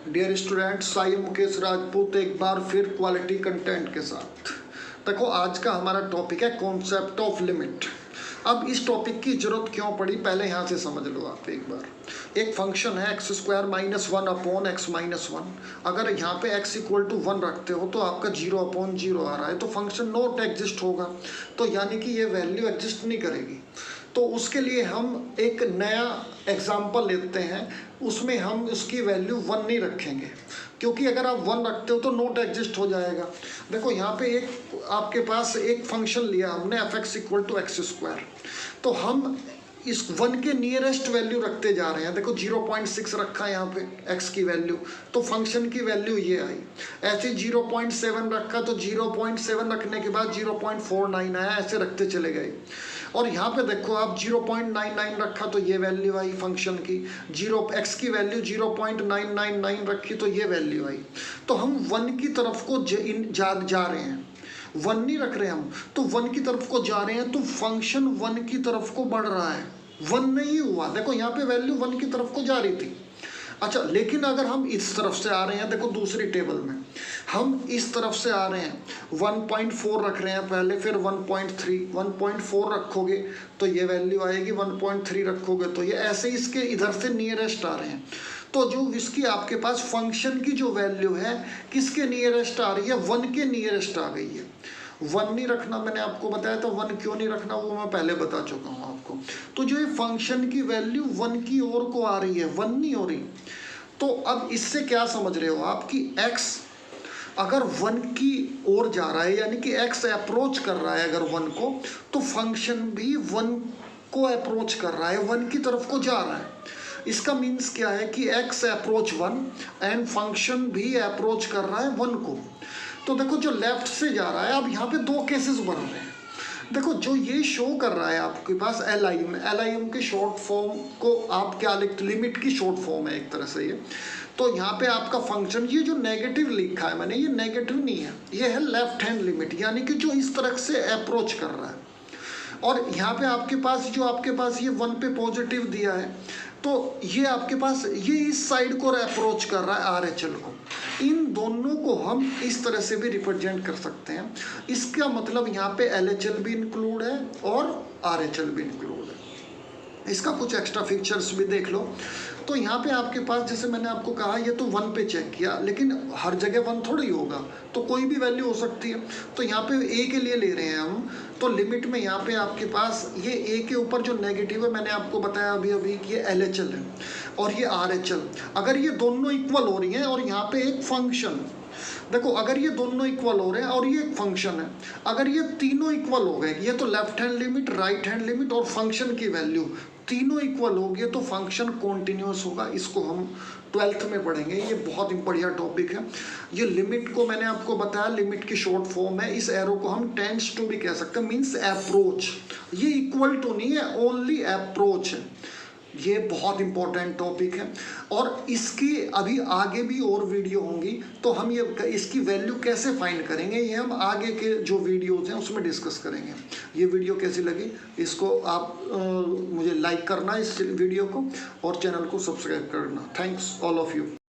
Dear student, Sai Mukesh Rajput एक बार फिर quality content के साथ। देखो, आज का हमारा टॉपिक है कॉन्सेप्ट ऑफ लिमिट। अब इस टॉपिक की जरूरत क्यों पड़ी, पहले यहाँ से समझ लो आप एक बार। एक फंक्शन है x square minus one upon x minus one. अगर यहाँ पे एक्स इक्वल टू वन रखते हो तो आपका जीरो अपॉन जीरो आ रहा है, तो फंक्शन नॉट एग्जिस्ट होगा, तो यानी कि ये वैल्यू एग्जिस्ट नहीं करेगी। तो उसके लिए हम एक नया एग्जाम्पल लेते हैं, उसमें हम उसकी वैल्यू वन नहीं रखेंगे, क्योंकि अगर आप वन रखते हो तो नॉट एग्जिस्ट हो जाएगा। देखो, यहाँ पे एक आपके पास एक फंक्शन लिया हमने f x equal to x square, तो हम इस वन के नियरेस्ट वैल्यू रखते जा रहे हैं। देखो 0.6 रखा है यहाँ पे x की वैल्यू, तो फंक्शन की वैल्यू ये आई। ऐसे 0.7 रखा तो 0.7 रखने के बाद 0.49 आया, ऐसे रखते चले गए। और यहाँ पे देखो आप 0.99 रखा तो ये वैल्यू आई फंक्शन की, x की वैल्यू 0.999 रखी तो ये वैल्यू आई। तो हम वन की तरफ को जा रहे हैं, वन नहीं रख रहे हम, तो वन की तरफ को जा रहे हैं, तो फंक्शन वन की तरफ को बढ़ रहा है, वन नहीं हुआ। देखो यहाँ पे वैल्यू वन की तरफ को जा रही थी। अच्छा, लेकिन अगर हम इस तरफ से आ रहे हैं, देखो दूसरी टेबल में हम इस तरफ से आ रहे हैं, 1.4 रख रहे हैं पहले, फिर 1.4 रखोगे तो ये वैल्यू आएगी, 1.3 रखोगे तो ये, ऐसे इसके इधर से नियरेस्ट आ रहे हैं। तो जो इसकी आपके पास फंक्शन की जो वैल्यू है किसके नियरेस्ट आ रही है, वन के नियरेस्ट आ गई है। वन नहीं रखना, मैंने आपको बताया था वन क्यों नहीं रखना, वो मैं पहले बता चुका हूँ आपको। तो जो ये फंक्शन की वैल्यू वन की ओर को आ रही है, वन नहीं हो रही। तो अब इससे क्या समझ रहे हो आप कि x अगर वन की ओर जा रहा है, यानी कि x अप्रोच कर रहा है अगर वन को, तो फंक्शन भी वन को अप्रोच कर रहा है, वन की तरफ को जा रहा है। इसका मीन्स क्या है कि x approach one and function भी अप्रोच कर रहा है वन को। तो देखो, जो लेफ्ट से जा रहा है, अब यहाँ पे दो केसेस बन रहे हैं। देखो, जो ये शो कर रहा है आपके पास एल के शॉर्ट फॉर्म को आप क्या लिखते, लिमिट की शॉर्ट फॉर्म है एक तरह से ये। तो यहाँ पे आपका फंक्शन, ये जो नेगेटिव लिखा है मैंने, ये नेगेटिव नहीं है, ये है लेफ्ट हैंड लिमिट, यानी कि जो इस तरह से अप्रोच कर रहा है। और यहाँ पे आपके पास जो आपके पास ये वन पे पॉजिटिव दिया है, तो ये आपके पास ये इस साइड को अप्रोच कर रहा है आर एच एल को। इन दोनों को हम इस तरह से भी रिप्रेजेंट कर सकते हैं। इसका मतलब यहाँ पे एल एच एल भी इंक्लूड है और आर एच एल भी इंक्लूड है। इसका कुछ एक्स्ट्रा फीचर्स भी देख लो। तो यहाँ पे आपके पास, जैसे मैंने आपको कहा, ये तो वन पे चेक किया, लेकिन हर जगह वन थोड़ी होगा, तो कोई भी वैल्यू हो सकती है। तो यहाँ पे ए के लिए ले रहे हैं हम, तो लिमिट में यहाँ पे आपके पास ये ए के ऊपर जो नेगेटिव है, मैंने आपको बताया अभी कि ये एल एच एल है और ये आर एच एल। अगर ये दोनों इक्वल हो रही हैं और यहाँ पे एक फंक्शन, देखो अगर ये दोनों इक्वल हो रहे हैं और ये एक फंक्शन है, अगर ये तीनों इक्वल हो गए, ये तो left hand limit, right hand limit और फंक्शन की वैल्यू तीनों इक्वल हो गए, तो फंक्शन कॉन्टिन्यूस होगा। इसको हम 12th में पढ़ेंगे, ये बहुत बढ़िया टॉपिक है। ये लिमिट को मैंने आपको बताया, लिमिट की शॉर्ट फॉर्म है। इस एरो को हम टेंड्स टू भी कह सकते हैं, मीन्स अप्रोच। ये इक्वल टू नहीं है, ओनली अप्रोच है। ये बहुत इंपॉर्टेंट टॉपिक है और इसकी अभी आगे भी और वीडियो होंगी, तो हम ये इसकी वैल्यू कैसे फाइंड करेंगे, ये हम आगे के जो वीडियोज़ हैं उसमें डिस्कस करेंगे। ये वीडियो कैसी लगी, इसको आप मुझे लाइक करना इस वीडियो को, और चैनल को सब्सक्राइब करना। Thanks all of you.